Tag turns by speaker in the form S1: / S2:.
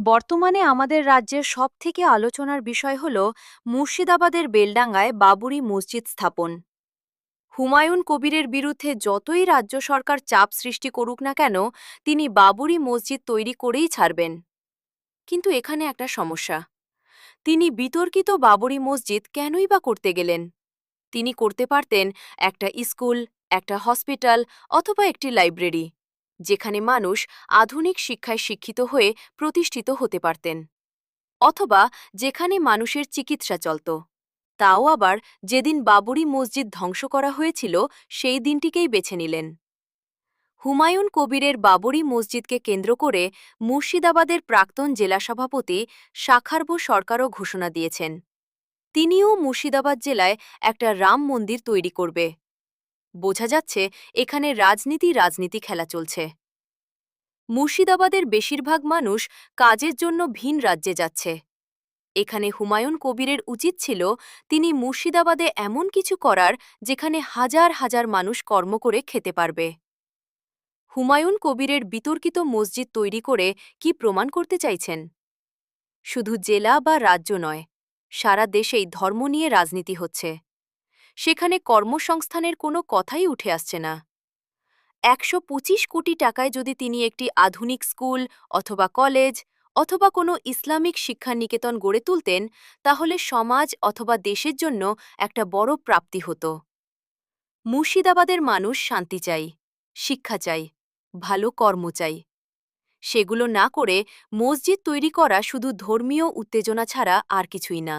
S1: বর্তমানে আমাদের রাজ্যের সবথেকে আলোচনার বিষয় হল মুর্শিদাবাদের বেলডাঙ্গায় বাবরি মসজিদ স্থাপন। হুমায়ুন কবিরের বিরুদ্ধে যতই রাজ্য সরকার চাপ সৃষ্টি করুক না কেন, তিনি বাবরি মসজিদ তৈরি করেই ছাড়বেন। কিন্তু এখানে একটা সমস্যা, তিনি বিতর্কিত বাবরি মসজিদ কেনই বা করতে গেলেন? তিনি করতে পারতেন একটা স্কুল, একটা হসপিটাল অথবা একটি লাইব্রেরি, যেখানে মানুষ আধুনিক শিক্ষায় শিক্ষিত হয়ে প্রতিষ্ঠিত হতে পারতেন, অথবা যেখানে মানুষের চিকিৎসা চলত। তাও আবার যেদিন বাবরি মসজিদ ধ্বংস করা হয়েছিল সেই দিনটিকেই বেছে নিলেন। হুমায়ুন কবিরের বাবরি মসজিদকে কেন্দ্র করে মুর্শিদাবাদের প্রাক্তন জেলা সভাপতি শাখারবো সরকারও ঘোষণা দিয়েছেন, তিনিও মুর্শিদাবাদ জেলায় একটা রাম মন্দির তৈরি করবে। বোঝা যাচ্ছে এখানে রাজনীতি খেলা চলছে। মুর্শিদাবাদের বেশিরভাগ মানুষ কাজের জন্য ভিন রাজ্যে যাচ্ছে। এখানে হুমায়ুন কবিরের উচিত ছিল তিনি মুর্শিদাবাদে এমন কিছু করার যেখানে হাজার হাজার মানুষ কর্ম করে খেতে পারবে। হুমায়ুন কবিরের বিতর্কিত মসজিদ তৈরি করে কি প্রমাণ করতে চাইছেন? শুধু জেলা বা রাজ্য নয়, সারা দেশেই ধর্ম নিয়ে রাজনীতি হচ্ছে। সেখানে কর্মসংস্থানের কোনো কথাই উঠে আসছে না। ১২৫ কোটি টাকায় যদি তিনি একটি আধুনিক স্কুল অথবা কলেজ অথবা কোনো ইসলামিক শিক্ষা নিকেতন গড়ে তুলতেন, তাহলে সমাজ অথবা দেশের জন্য একটা বড় প্রাপ্তি হতো। মুর্শিদাবাদের মানুষ শান্তি চাই, শিক্ষা চাই, ভালো কর্ম চাই। সেগুলো না করে মসজিদ তৈরি করা শুধু ধর্মীয় উত্তেজনা ছাড়া আর কিছুই না।